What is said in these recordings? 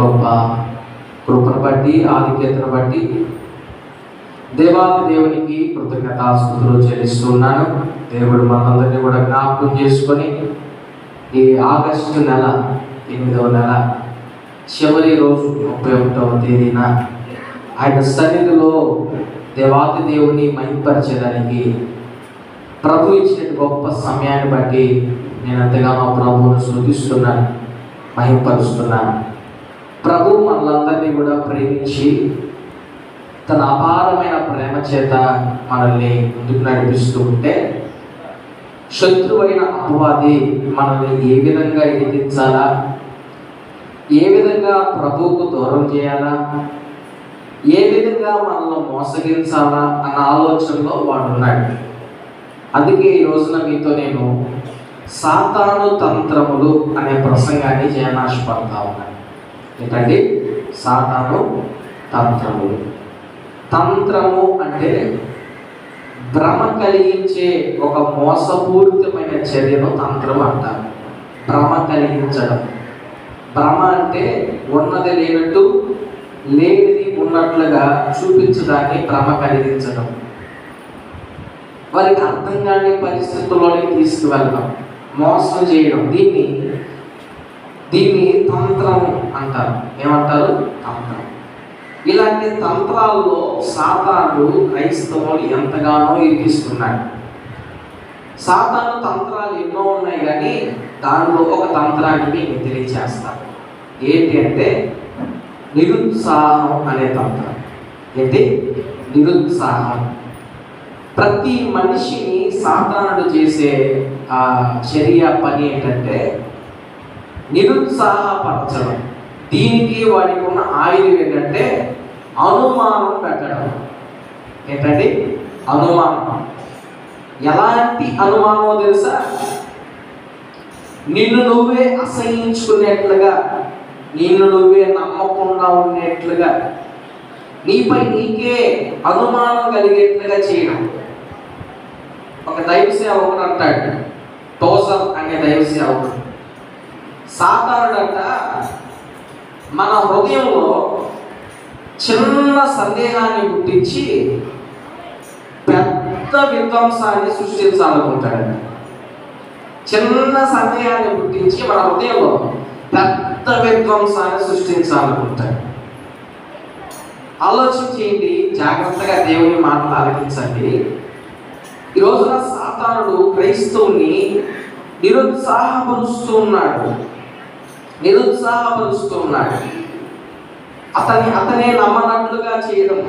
గొప్ప కృపను బట్టి ఆధిక్యతను బట్టి దేవాది దేవునికి కృతజ్ఞతాస్తుతులు చెల్లిస్తున్నాను. దేవుడు మనందరినీ కూడా జ్ఞాపకం చేసుకొని ఈ ఆగస్టు నెల 8వ నెల చివరి రోజు 31వ తేదీన ఆయన సన్నిధిలో దేవాది దేవుని మహిమపరచడానికి ప్రభు ఇచ్చిన గొప్ప సమయాన్ని బట్టి నేను ఎంతగానో ప్రభువును స్తుతిస్తున్నాను, మహిమపరుస్తున్నాను. ప్రభు మనలందరినీ కూడా ప్రేమించి తన అపారమైన ప్రేమ చేత మనల్ని ముందుకు నడిపిస్తూ ఉంటే, శత్రువైన అపవాది మనల్ని ఏ విధంగా ఎదిరించాలా, ఏ విధంగా ప్రభువుకు దూరం చేయాలా, ఏ విధంగా మనల్ని మోసగించాలా అన్న ఆలోచనలో వాడు ఉన్నాడు. అందుకే ఈ రోజున మీతో నేను సాతాను తంత్రములు అనే ప్రసంగాన్ని చేయనాశపడతా ఉన్నాను. ఏంటండి సాతాను తంత్రములు? తంత్రము అంటే భ్రమ కలిగించే ఒక మోసపూరితమైన చర్యను తంత్రం అంటారు. భ్రమ కలిగించడం. భ్రమ అంటే ఉన్నది లేనట్టు, లేనిది ఉన్నట్లుగా చూపించడాన్ని భ్రమ కలిగించడం. వారికి అర్థం కాని పరిస్థితుల్లోకి తీసుకువెళ్ళడం, మోసం చేయడం, దీన్ని తంత్రం అంటారు. ఏమంటారు? తంత్రం. ఇలాంటి తంత్రాల్లో సాతాను క్రైస్తవులు ఎంతగానో ఇరికిస్తున్నాడు. సాతాను తంత్రాలు ఎన్నో ఉన్నాయి, కానీ దానిలో ఒక తంత్రాన్ని మీకు తెలియచేస్తాను. ఏంటి అంటే నిరుత్సాహం అనే తంత్రం. ఏంటి? నిరుత్సాహం. ప్రతి మనిషిని సాతానుడు చేసే చర్య పని ఏంటంటే నిరుత్సాహపరచడం. దీనికి వాడికి ఉన్న ఆయుధం ఏంటంటే అనుమానం పెట్టడం. ఏంటండి? అనుమానం. ఎలాంటి అనుమానమో తెలుసా? నిన్ను నువ్వే అసహించుకునేట్లుగా, నిన్ను నువ్వే నమ్మకుండా ఉండేట్లుగా, నీపై నీకే అనుమానం కలిగేట్లుగా చేయడం. ఒక దైవ సేవకుడు అంటాడు, టోజర్ అనే దైవ సేవకుడు, సాతానుడంట మన హృదయంలో చిన్న సందేహాన్ని పుట్టించి పెద్ద విధ్వంసాన్ని సృష్టించాలనుకుంటాడు. చిన్న సందేహాన్ని పుట్టించి మన హృదయంలో పెద్ద విధ్వంసాన్ని సృష్టించాలనుకుంటాడు. ఆలోచన చేయండి, జాగ్రత్తగా దేవుని మాటలు ఆలకించండి. ఈ రోజున సాతానుడు క్రైస్తవుని నిరుత్సాహపరుస్తూ ఉన్నాడు. అతనే నమ్మనట్లుగా చేయడం,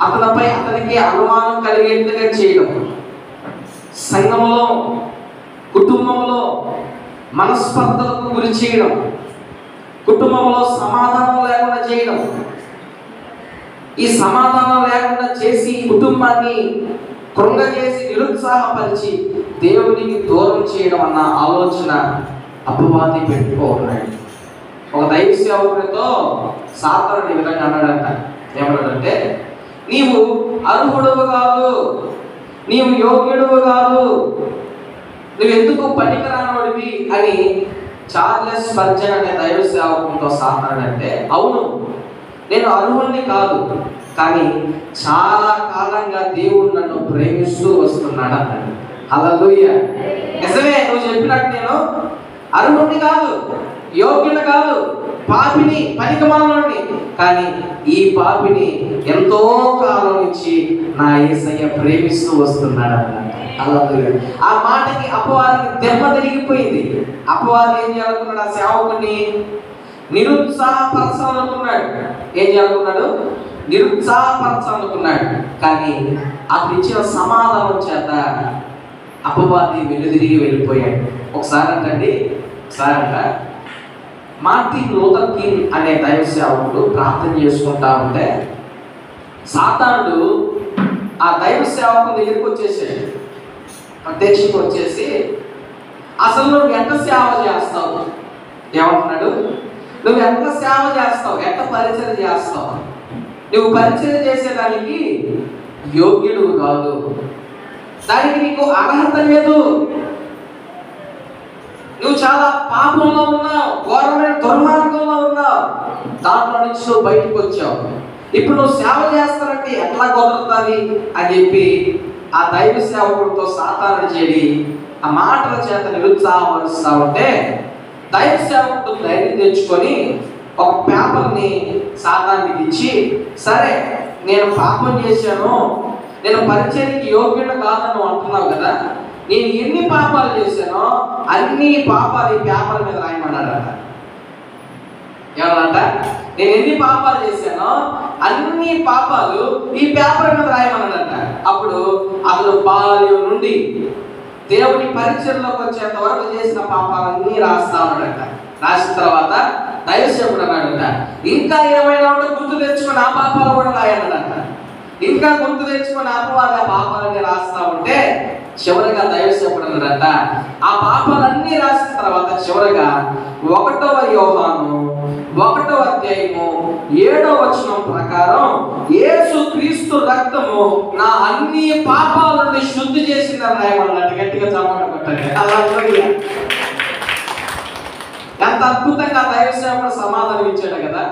అతనిపై అతనికి అనుమానం కలిగేట్లుగా చేయడం, సంఘంలో కుటుంబంలో మనస్పర్ధలకు గురి చేయడం, కుటుంబంలో సమాధానం లేకుండా చేయడం, ఈ సమాధానం లేకుండా చేసి కుటుంబాన్ని కృంగజేసి నిరుత్సాహపరిచి దేవునికి దూరం చేయడం అన్న ఆలోచన అపవాది పెట్టుకోన్నాడు. ఒక దైవ సేవకునితో సాతానుడు ఈ విధంగా అన్నాడంట. ఏమన్నాడంటే, నీవు అర్హుడవు కాదు, నీవు యోగ్యుడవు కాదు, నువ్వు ఎందుకు పనికిరానోడివి అని చార్లెస్ స్పర్జన్ అనే దైవ సేవకునితో సాతానుడు అంటే, అవును నేను అర్హుడిని కాదు, కానీ చాలా కాలంగా దేవుడు నన్ను ప్రేమిస్తూ వస్తున్నాడు అన్నాడు. హల్లెలూయా. నిజమే, నువ్వు చెప్పినట్టు నేను అర్హుడిని కాదు, యోగ్యుని కాదు, పాపిని, పనికిమాలినోడిని, కానీ ఈ పాపిని ఎంతో కాలం నుంచి నా యేసయ్య ప్రేమిస్తూ వస్తున్నాడు అన్నాడు. హల్లెలూయా. ఆ మాటకి అపవాదికి దెబ్బ తిరిగిపోయింది. అపవాది ఏం చేయాలనుకున్నాడు? ఆ సేవకుని నిరుత్సాహపరచాలనుకున్నాడు. ఏం చేయాలనుకున్నాడు? నిరుత్సాహపరచాలనుకున్నాడు. కానీ అతను ఇచ్చిన సమాధానం చేత అపవాది వెనుదిరిగి వెళ్ళిపోయాడు. ఒకసారి మార్టిన్ లూథర్ కింగ్ అనే దైవ సేవకుడు ప్రార్థన చేసుకుంటా ఉంటే సాతానుడు ఆ దైవ సేవకుని దగ్గరికి వచ్చేసాడు. ప్రత్యక్షకు వచ్చేసి, అసలు నువ్వు ఎంత సేవ చేస్తావు? ఏమంటున్నాడు? నువ్వు ఎంత సేవ చేస్తావు, ఎంత పరిచయం చేస్తావు? నువ్వు పరిచయం చేసేదానికి యోగ్యుడు కాదు, దానికి నీకు అర్హత లేదు, నువ్వు చాలా పాపంలో ఉన్నావు, ఘోరమైన దుర్మార్గంలో ఉన్నావు, దాంట్లో నుంచి నువ్వు బయటకు వచ్చావు, ఇప్పుడు నువ్వు సేవ చేస్తానంటే ఎట్లా కుదురుతుంది అని చెప్పి ఆ దైవ సేవకుడితో సాతాను చేరి ఆ మాటల చేత నిరుత్సాహపరుస్తా ఉంటే దైవ సేవకుడు ధైర్యం తెచ్చుకొని ఒక పేపర్ని సాతానికి ఇచ్చి, సరే నేను పాపం చేశాను, నేను పరిచర్యకి యోగ్యుడు కాదని అంటున్నావు కదా, నేను ఎన్ని పాపాలు చేశానో అన్ని పాపాలు ఈ పేపర్ మీద రాయమన్నాడట. ఏమన్నంట? నేను ఎన్ని పాపాలు చేశానో అన్ని పాపాలు ఈ పేపర్ మీద రాయమన్నాడట. అప్పుడు అతను బాల్యం నుండి దేవుని పరిచర్లోకి వచ్చేంత వరకు చేసిన పాపాలన్నీ రాస్తా ఉన్నాడట. రాసిన తర్వాత దైవసేవకుడు అన్నాడట, ఇంకా ఏమైనా ఉంటే గుర్తు తెచ్చుకొని ఆ పాపాలు కూడా రాయన్నాడట. ఇంకా గుర్తు తెచ్చుకొని అపవాద పాపాలన్నీ రాస్తా ఉంటే చివరిగా దైవసేవకుడు అన్నాడట, ఆ పాపాలన్నీ రాసిన తర్వాత చివరిగా 1వ యోహాను 1వ అధ్యాయము 7వ వచనం ప్రకారం యేసు క్రీస్తు రక్తము నా అన్ని పాపాల నుండి శుద్ధి చేసిందని రాయమన్నాడు. గట్టిగా చప్పట్లు కొట్టండి. ఎంత అద్భుతంగా దైవ సేవకుడు సమాధానం ఇచ్చాడు కదా.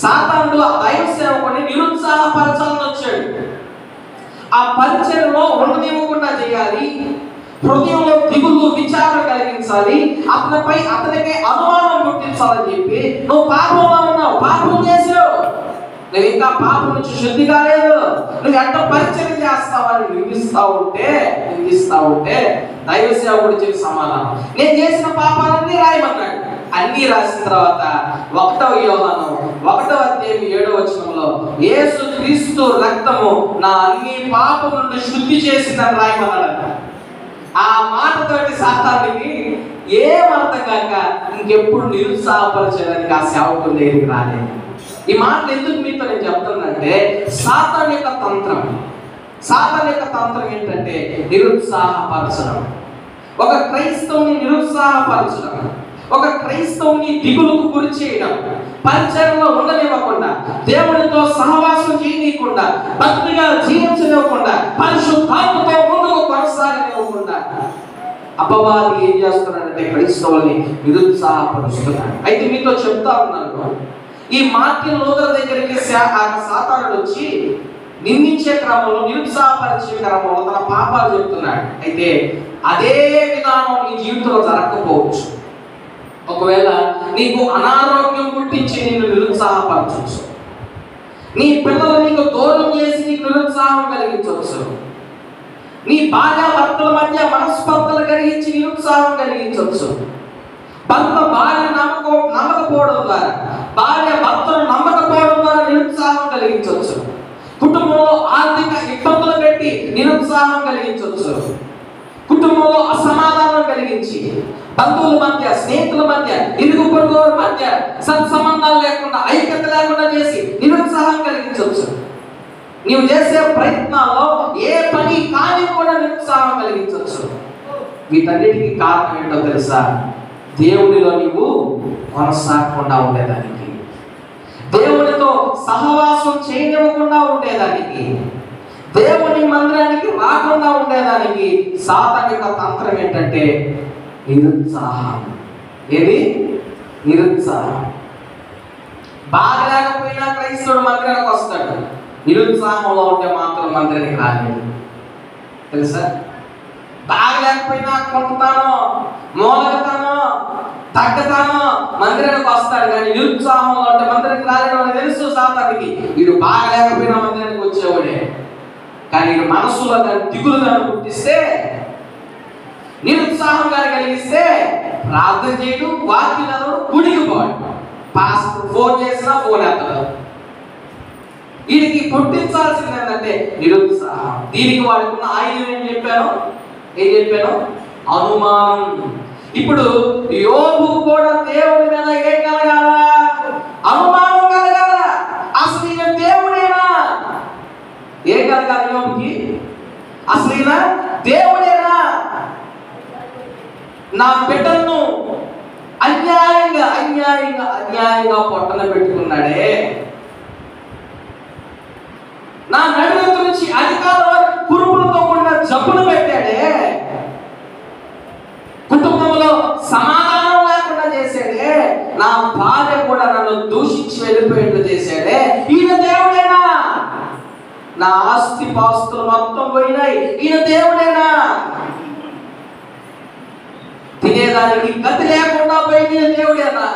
సాతానుడు ఆ దైవ సేవకుడిని నిరుత్సాహపరచాలని వచ్చాడు. ఆ పరిచర్యలో ఉండనివ్వకుండా చేయాలి, హృదయంలో దిగులు విచారం కలిగించాలి, అతనికే అనుమానం పుట్టించాలని చెప్పి, నువ్వు పాపంలో ఉన్నావు, పాపం చేసావు, నువ్వు ఇంకా పాపం నుంచి శుద్ధి కాలేదు, నువ్వు ఎంత పరిచయం చేస్తావని నిందిస్తా ఉంటే దైవ సేవకుడు చెప్పి సమాధానం, నేను చేసిన పాపాలన్నీ రాయమన్నాడు. అన్నీ రాసిన తర్వాత 1వ యోహాను 1వ అధ్యాయం 7వ వచనంలో యేసు క్రీస్తు రక్తము నా అన్ని పాపం నుండి శుద్ధి చేసిందని రాయమన్నాడట. ఆ మాటతోటి సాతానుడికి ఏం అర్థం కాక ఇంకెప్పుడు నిరుత్సాహపరచడానికి ఆ సేవకుడు దగ్గరికి రాలేదు. ఈ మాటలు ఎందుకు మీతో నేను చెప్తానంటే సాతాను యొక్క తంత్రం ఏంటంటే నిరుత్సాహపరచడం, ఒక క్రైస్తవుని నిరుత్సాహపరచడం, ఒక క్రైస్తవుని దిగులుకు గురి చేయడం, పరిచయంలో ఉండనివ్వకుండా, దేవునితో సహవాసం చేయనీయకుండా, భక్తిగా జీవించనివ్వకుండా, పరిశుద్ధాత్మతో ముందుకు కొనసాగనివ్వకుండా అపవాది ఏం చేస్తున్నాడంటే క్రైస్తవుల్ని నిరుత్సాహపరుస్తున్నాడు. అయితే మీతో చెప్తా ఉన్నాను, ఈ మార్టిన్ లూథర్ దగ్గరికి సాతానుడు వచ్చి నిందించే క్రమంలో, నిరుత్సాహపరిచే క్రమంలో తన పాపాలు చెప్తున్నాడు. అయితే అదే విధానం నీ జీవితంలో జరగకపోవచ్చు. ఒకవేళ నీకు అనారోగ్యం పుట్టించి నిన్ను నిరుత్సాహపరచవచ్చు, నీ పిల్లలు నీకు దూరం చేసి నీకు నిరుత్సాహం కలిగించవచ్చు, నీ భార్యాభర్తల మధ్య మనస్పర్ధలు కలిగించి నిరుత్సాహం కలిగించవచ్చు, భర్త భార్య నమ్మకపోవడం ద్వారా, భార్య భర్తను నమ్మకపోవడం ద్వారా నిరుత్సాహం కలిగించవచ్చు, కుటుంబంలో ఆర్థిక ఇబ్బందులు పెట్టి నిరుత్సాహం కలిగించవచ్చు, కుటుంబంలో అసమాధానం కలిగించి, బంధువుల మధ్య, స్నేహితుల మధ్య, ఇరుగు పొరుగు మధ్య సత్సంబంధాలు లేకుండా, ఐక్యత లేకుండా చేసి నిరుత్సాహం కలిగించవచ్చు. నీవు చేసే ప్రయత్నాల్లో ఏ పని కానీ కూడా నిరుత్సాహం కలిగించవచ్చు. వీటన్నిటికీ కారణం ఏంటో తెలుసా? దేవునిలో నీవు కొనసాగకుండా ఉండేదానికి, దేవునితో సహవాసం చేయనివ్వకుండా ఉండేదానికి, దేవుని మందిరానికి రాకుండా ఉండేదానికి సాతాను యొక్క తంత్రం ఏంటంటే నిరుత్సాహం. ఏది? నిరుత్సాహం. బాగలేకపోయినా క్రైస్తవుడు మందిరానికి వస్తాడు, నిరుత్సాహంలో ఉంటే మాత్రం మందిరానికి రాలేదు. తెలుసా? బాగలేకపోయినా కొంటానో, మూలగతానో, తగ్గతానో మందిరానికి వస్తాడు, కానీ నిరుత్సాహంలో ఉంటే మందిరానికి రాలేదు అని తెలుసు సాతానికి. వీడు బాగలేకపోయినా మందిరానికి వచ్చేవాడే, కానీ మనసులో దాన్ని దిగులు దాన్ని పుట్టిస్తే, నిరుత్సాహంగా కలిగిస్తే ప్రార్థన చేయడు, వాక్యం చదవడు, గుడికి పోడు, పాస్టర్ ఫోన్ చేసినా ఫోన్ ఎత్తడు. వీడికి పుట్టించాల్సింది ఏంటంటే నిరుత్సాహం. దీనికి వాడికి ఉన్న ఆయుధం ఏం చెప్పాను? అనుమానం. ఇప్పుడు యోబు కూడా దేవుడి మీద ఏం కలగాల? అనుమానం కలగాల. అసలు ఈయన దేవుడేనా? ఏం కలగాలి యోబుకి? అసలు ఈయన దేవుడేనా? నా బిడ్డలను అన్యాయంగా పొట్టన పెట్టుకున్నాడే, నా నడుము నుంచి అధికారుల వరకు కురుపులతో కూడిన జబ్బులు పెట్టాడే, కుటుంబంలో సమాధానం లేకుండా చేశాడే, నా భార్య కూడా నన్ను దూషించాడే, దూషించి వెళ్ళిపోయేట్లు చేశాడే, ఈయన దేవుడేనా? నా ఆస్తి పాస్తులు మొత్తం పోయినాయి, ఈయన దేవుడేనా? తినేదానికి గతి లేకుండా పోయిన దేవుడేనా?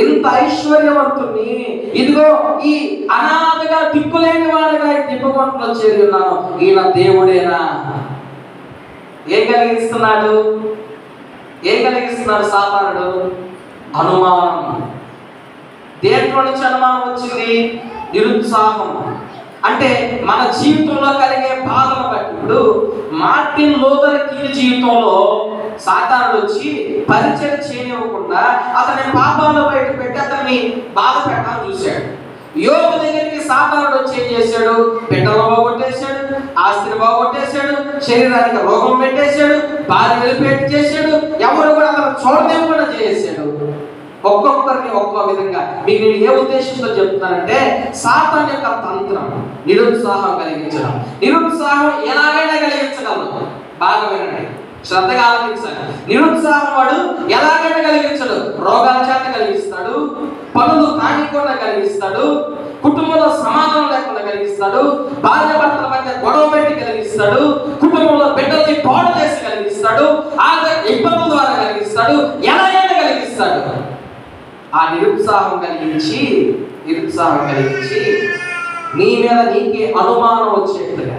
ఇంత ఐశ్వర్యవంతుని ఇదిగో ఈ అనాథగా దిక్కులేని వాడిగా దిబ్బకొంటలో చేరి ఉన్నాను, ఈయన దేవుడేనా? ఏం కలిగిస్తున్నాడు? సాతానుడు? అనుమానం. దేంట్లో నుంచి అనుమానం వచ్చింది? నిరుత్సాహం. అంటే మన జీవితంలో కలిగే బాధను బట్టి. ఇప్పుడు మార్టిన్ లూథర్ కింగ్ జీవితంలో సాతానుడు వచ్చి పరిచయం చేయనివ్వకుండా అతని పాపాలను బయట పెట్టి అతన్ని బాధ పెట్టాలని చూశాడు. యోబు దగ్గరికి సాతానుడు వచ్చి ఏం చేశాడు? బిడ్డలు బాగొట్టేశాడు, ఆస్తిని బాగొట్టేశాడు, శరీరానికి రోగం పెట్టేశాడు, భార్య వెలిపెట్టి చేశాడు, ఎవరు కూడా అతను చూడలేకుండా చేశాడు. ఒక్కొక్కరిని ఒక్కో విధంగా. మీకు నేను ఏ ఉద్దేశంతో చెప్తున్నానంటే, సాతాను యొక్క తంత్రం నిరుత్సాహం కలిగించడం. నిరుత్సాహం ఎలాగైనా కలిగించగలదు. బాగా వినండి, శ్రద్ధగా ఆలోచించాలి. నిరుత్సాహం వాడు ఎలాగైనా కలిగించడు. రోగాల చేత కలిగిస్తాడు, పనులు కానికుండా కలిగిస్తాడు, కుటుంబంలో సమాధానం లేకుండా కలిగిస్తాడు, భార్య భర్తల మధ్య గొడవ పెట్టి కలిగిస్తాడు, కుటుంబంలో బిడ్డల్ని పాడు చేసి కలిగిస్తాడు, ఆర్థిక ఇబ్బందుల ద్వారా కలిగిస్తాడు, ఎలాగైనా కలిగిస్తాడు. ఆ నిరుత్సాహం కలిగించి నీ మీద నీకే అనుమానం వచ్చేట్టుగా,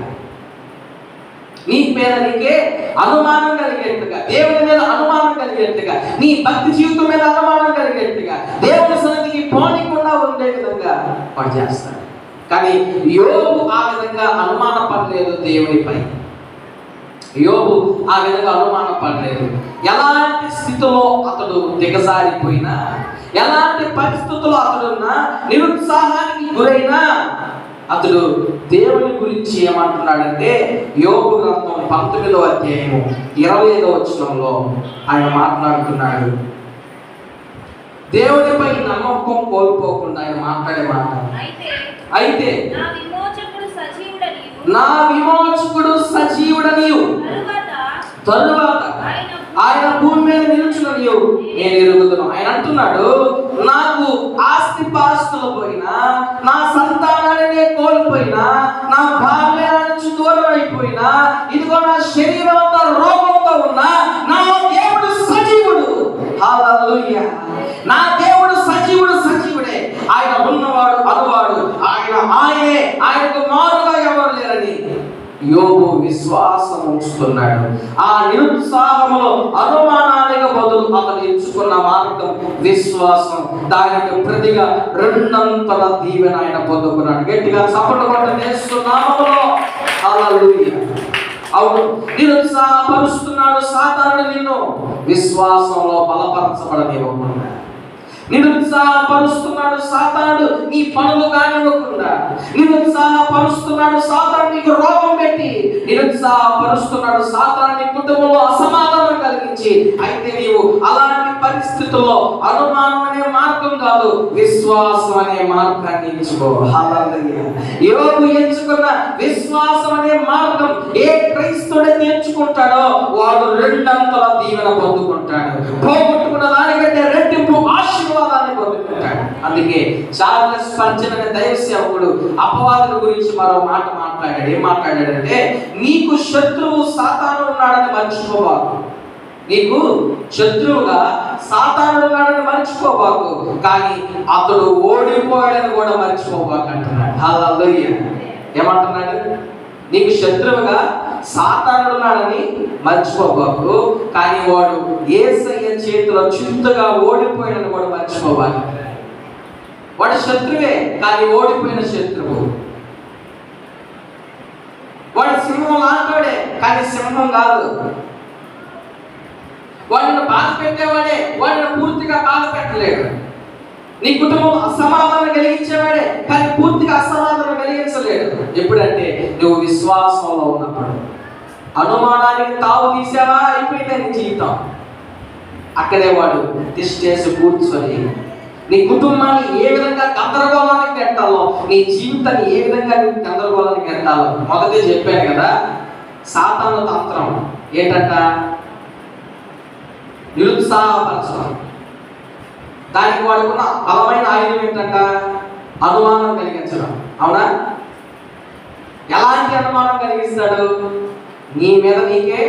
నీ మీద నీకే అనుమానం కలిగేట్టుగా, దేవుని మీద అనుమానం కలిగేట్టుగా, నీ భక్తి జీవితం మీద అనుమానం కలిగేట్టుగా, దేవుని సన్నిధికి పోనీకుండా ఉండే విధంగా వాడు చేస్తాడు. కానీ యోబు ఆ విధంగా అనుమాన పడలేదు దేవునిపై. యోబు ఆ విధంగా అనుమానం పడలేదు. ఎలాంటి స్థితిలో అతడు దిగజారిపోయినా, ఎలాంటి పరిస్థితుల్లో అతడున్నా, నిరుత్సాహానికి గురైనా అతడు దేవుని గురించి ఏమంటున్నాడంటే, యోబు గ్రంథం 19వ అధ్యాయము 25వ వచనంలో ఆయన మాట్లాడుతున్నాడు. దేవునిపై నమ్మకం కోల్పోకుండా ఆయన మాట్లాడే మాట, అయితే నా విమోచకుడు సజీవుడనియు తరువాత ఆయన భూమి మీద నిలుచుననియు నేను ఎరుగుదును. ఆయన అంటున్నాడు, నాకు ఆస్తి పాస్తులు పోయినా, నా సంతానాన్ని కోల్పోయినా, నా భార్య నుంచి దూరం అయిపోయినా, ఇదిగో నా శరీరం అంతా రోగంతో ఉన్నా, నా దేవుడు సజీవుడు. హల్లెలూయా. నా దేవుడు సజీవుడే. ఆయన ఉన్నవాడు అనువాడు, ఆయనకు మారుగా ఎవరు లేరని యోబు విశ్వాసం ఉంచుతున్నాడు. ఆ నిరుత్సాహంలో అనుమానానికి బదులు అతను ఎంచుకున్న మార్గం విశ్వాసం. దానికి ప్రతిగా 2 దీవెన ఆయన పొందుకున్నాడు. గట్టిగా చప్పట్లు కొట్టండి యేసు నామములో. హల్లెలూయా. అవును, నిరుత్సాహపరుస్తున్నాడు సాతానుడు నిన్ను, విశ్వాసంలో బలపరచబడనివ్వకుండా. నిరుత్సాహపరుస్తున్నాడు సాతానుడు నీ పనులు కానివ్వకుండా. నిరుత్సాహపరుస్తున్నాడు సాతానుడు నీకు రోగం పెట్టి. నిరుత్సాహపరుస్తున్నాడు సాతానుడు నీ కుటుంబంలో అసమాధానం కలిగించి. అయితే నీవు అలాంటి పరిస్థితుల్లో అనుమానం అనే మార్గం కాదు, విశ్వాసం అనే మార్గాన్ని ఎంచుకో. హల్లెలూయా. యోబు ఎంచుకున్న విశ్వాసం అనే మార్గం ఏ క్రైస్తవుడైతే ఎంచుకుంటాడో వాడు 2 దీవెన పొందుకుంటాడు. పోగొట్టుకున్న దానికంటే రెట్టింపు ఆశీర్వాదాన్ని పొందుకుంటాడు. అందుకే చార్లెస్ స్పర్జన్ అనే దైవ సేవకుడు అపవాదుల గురించి మరో మాట మాట్లాడాడు. ఏం మాట్లాడాడంటే, నీకు శత్రువు సాతాను ఉన్నాడని మర్చిపోబాకు. నీకు శత్రువుగా సాతానుడు ఉన్నాడని మర్చిపోబాకు, కానీ అతడు ఓడిపోయాడని కూడా మర్చిపోబాకు అంటున్నాడు. హల్లెలూయా. ఏమంటున్నాడు? నీకు శత్రువుగా సాతానుడు ఉన్నాడని మర్చిపోబాకు, కానీ వాడు యేసయ్య చేతిలో చింతగా ఓడిపోయాడని కూడా మర్చిపోబాకు. వాడు శత్రువే, కానీ ఓడిపోయిన శత్రువు. వాడు సింహం లాంటోడే, కానీ సింహం కాదు. వాడిని బాధ పెట్టేవాడే, వాడిని పూర్తిగా బాధ పెట్టలేడు. నీ కుటుంబం అసమాధానం కలిగించేవాడే, కానీ పూర్తిగా అసమాధానం కలిగించలేడు. ఎప్పుడంటే నువ్వు విశ్వాసంలో ఉన్నప్పుడు. అనుమానానికి తావు తీసావా, అయిపోయింది నీ జీవితం. అక్కడే వాడు తిష్టేసి కూర్చొని నీ కుటుంబాన్ని ఏ విధంగా గందరగోళానికి నెట్టాలో, నీ జీవితాన్ని ఏ విధంగా గందరగోళానికి నెట్టాలో మొదటే చెప్పాను కదా. సాతాను తంత్రం ఏంటంట? నిరుత్సాహపరచడం. దానికి వాడుకున్న బలమైన ఆయుధం ఏంటంట? అనుమానం కలిగించడం. అవునా? ఎలాంటి అనుమానం కలిగిస్తాడు? నీ మీద నీకే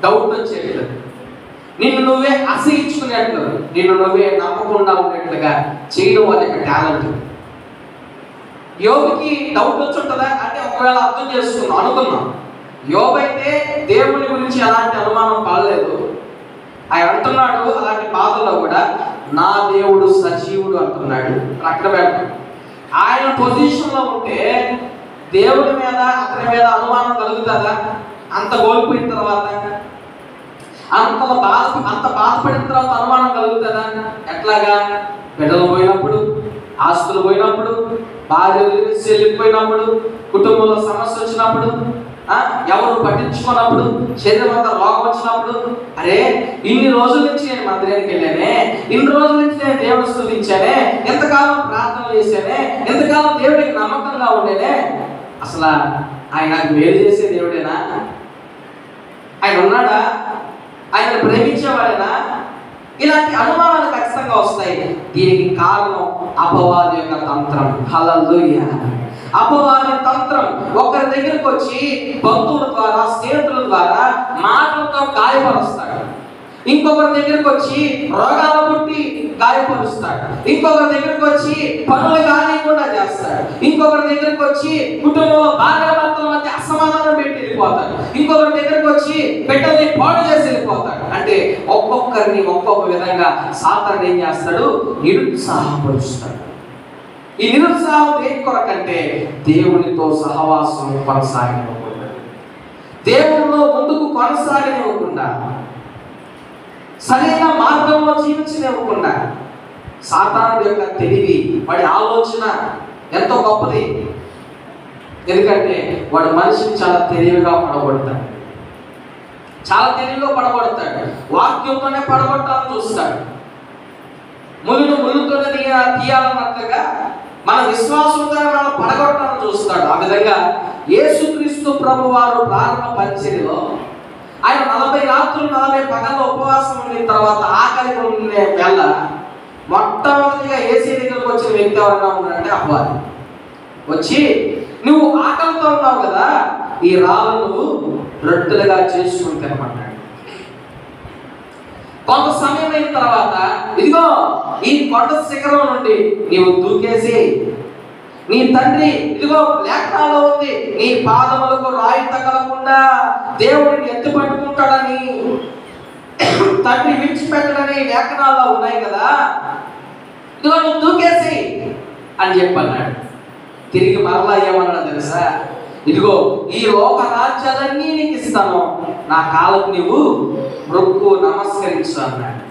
డౌట్ వచ్చేట్లు, నిన్ను నువ్వే అసహించుకునేట్లు, నిన్ను నువ్వే నమ్మకుండా ఉండేట్లుగా చేయడం వాళ్ళ యొక్క టాలెంట్. యోబుకి డౌట్ వచ్చి ఉంటుందా అంటే ఒకవేళ అర్థం చేసుకున్నాం అనుకున్నాం, యోబు అయితే దేవుని గురించి ఎలాంటి అనుమానం పడలేదు. ఆయన అంటున్నాడు అలాంటి బాధల్లో కూడా నా దేవుడు సజీవుడు అంటున్నాడు. అక్కడ పెడతాడు. ఆయన పొజిషన్లో ఉంటే దేవుడి మీద అతని మీద అనుమానం కలుగుతుందా? అంత కోల్పోయిన తర్వాత, అంత బాధపడిన తర్వాత అనుమానం కలుగుతుందా? ఎట్లాగా? బిడ్డలు పోయినప్పుడు, ఆస్తులు పోయినప్పుడు, భార్య వెళ్ళిపోయినప్పుడు, కుటుంబంలో సమస్య వచ్చినప్పుడు, ఎవరు పట్టించుకున్నప్పుడు, శరీరం అంతా రోగం వచ్చినప్పుడు, అరే ఇన్ని రోజుల నుంచి నేను మందిరానికి వెళ్ళానే, ఇన్ని రోజుల నుంచి నేను దేవుని స్తుతించానే, ఎంతకాలం ప్రార్థన చేశానే, ఎంతకాలం దేవుడికి నమ్మకంగా ఉండేనే, అసలు ఆయన మేలు చేసే దేవుడేనా? ఆయన ఉన్నాడా? ఆయన ప్రేమించేవాడేనా? ఇలాంటి అనుమానాలు ఖచ్చితంగా వస్తాయి. దీనికి కారణం అపవాది యొక్క తంత్రం. హల్లెలూయా. అపవాది తంత్రం ఒకరి దగ్గరికి వచ్చి బంధువుల ద్వారా, స్నేహితుల ద్వారా మాటలతో గాయపరుస్తాడు. ఇంకొకరి దగ్గరికి వచ్చి రోగాలు పుట్టి గాయపరుస్తాడు. ఇంకొకరి దగ్గరికి వచ్చి పనులు కానికుండా చేస్తాడు. ఇంకొకరి దగ్గరికి వచ్చి కుటుంబంలో భార్యాభర్తల మధ్య అసమాధానం పెట్టి వెళ్ళిపోతాడు. ఇంకొకరి దగ్గరికి వచ్చి బిడ్డల్ని పాడు చేసి వెళ్ళిపోతాడు. అంటే ఒక్కొక్కరిని ఒక్కొక్క విధంగా సాతాను ఏం చేస్తాడు? నిరుత్సాహపరుస్తాడు. ఈ నిరుత్సాహం దేని కొరకంటే దేవునితో సహవాసం కొనసాగనివ్వకుండా, దేవునిలో ముందుకు కొనసాగనివ్వకుండా, సరైన మార్గంలో జీవించనివ్వకుండా. సాతాను యొక్క తెలివి, వాడి ఆలోచన ఎంతో గొప్పది. ఎందుకంటే వాడు మనిషిని చాలా తెలివిగా పడగొడతాడు, చాలా తెలివిగా పడగొడతాడు. వాక్యంతోనే పడగొట్టాలని చూస్తాడు. ముళ్ళుతోనే తీయాలన్నట్లుగా మన విశ్వాసంతో మనం పడగొట్టాలని చూస్తాడు. ఆ విధంగా యేసుక్రీస్తు ప్రభు వారు ప్రారంభ పరిచర్యలో ఆయన 40 రాత్రులు 40 పగల్లో ఉపవాసం ఉండిన తర్వాత ఆకలి ఉండే వేళ మొట్టమొదటిగా యేసు దగ్గరకు వచ్చిన వ్యక్తి ఎవరన్నా ఉన్నాడంటే అపవాది. వచ్చి నువ్వు ఆకలితో ఉన్నావు కదా, ఈ రాళ్ళు నువ్వు రొట్టెలుగా చేసుకుని తినమన్నాడు. కొంత సమయం అయిన తర్వాత, ఇదిగో ఈ కొండ శిఖరం నుండి నీవు దూకేసి, నీ తండ్రి ఇదిగో లేఖనాల్లో ఉంది, నీ పాదములకు రాయి తగలకుండా దేవుడిని ఎత్తి పట్టుకుంటాడని, తండ్రి విడిచిపెట్టడని లేఖనాల్లో ఉన్నాయి కదా, ఇదిగో నువ్వు దూకేసి అని చెప్పన్నాడు. తిరిగి మరలా ఏమన్నాడు తెలుసా? ఇదిగో ఈ లోక రాజ్యాలన్నీ నీకు ఇస్తాను, నా కాళ్ళకు నీవు మొక్కు నమస్కరించు అన్నాడు.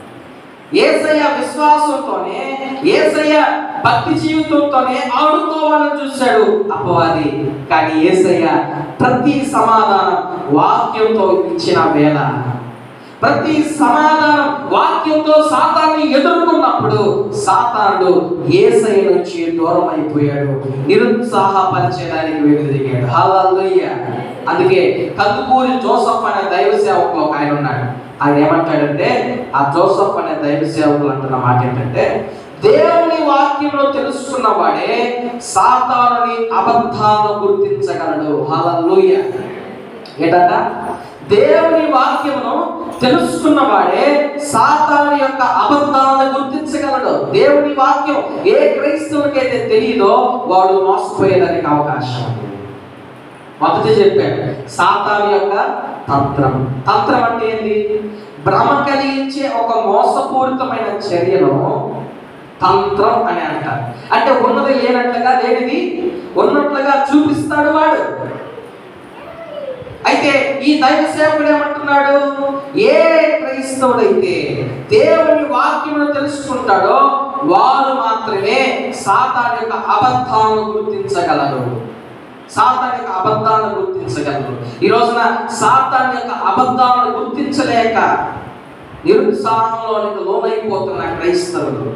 యేసయ్య విశ్వాసంతోనే, యేసయ్య భక్తి జీవితంతోనే ఆడుకోవాలని చూశాడు అపవాది. కానీ యేసయ్య ప్రతి సమాధానం వాక్యంతో ఇచ్చిన వేళ, ప్రతి సమాధానం వాక్యంతో సాతాన్ని ఎదుర్కొన్నప్పుడు సాతానుడు యేసయ్య నుంచి దూరం అయిపోయాడు, నిరుత్సాహపరిచేదానికి వెనుదిరిగాడు. హల్లెలూయా. అందుకే కందుకూరి జోసెఫ్ అనే దైవ సేవకులు ఒక ఆయన ఉన్నాడు. ఆయన ఏమంటాడంటే, ఆ జోసెఫ్ అనే దైవ సేవకులు అంటున్న మాట ఏంటంటే, దేవుని వాక్యంలో తెలుసుకున్న వాడే సాతానుని అబద్ధాలను గుర్తించగలడు. హల్లెలూయా. ఏంటంట? దేవుని వాక్యమును తెలుసుకున్న వాడే సాతాను యొక్క అబద్ధాలను గుర్తించగలడు. దేవుని వాక్యం ఏ క్రైస్తవునికైతే తెలియదో వాడు మోసపోయేదానికి అవకాశం ఉంది. మొదటి చెప్పాడు సాతాను యొక్క తంత్రం. తంత్రం అంటే ఏంటి? భ్రమ కలిగించే ఒక మోసపూరితమైన చర్యను తంత్రం అని అంటారు. అంటే ఉన్నది లేనట్లుగా, లేనిది ఉన్నట్లుగా చూపిస్తాడు వాడు. అయితే ఈ దైవ సేవకుడు ఏమంటున్నాడు? ఏ క్రైస్తవుడైతే దేవుని వాక్యమును తెలుసుకుంటాడో వారు మాత్రమే సాతాను యొక్క అబద్ధాలను గుర్తించగలరు. సాతాను యొక్క అబద్ధాలను గుర్తించగలరు. ఈ రోజున సాతాను యొక్క అబద్ధాలను గుర్తించలేక నిరుత్సాహంలోనికి లోనైపోతున్న క్రైస్తవులు,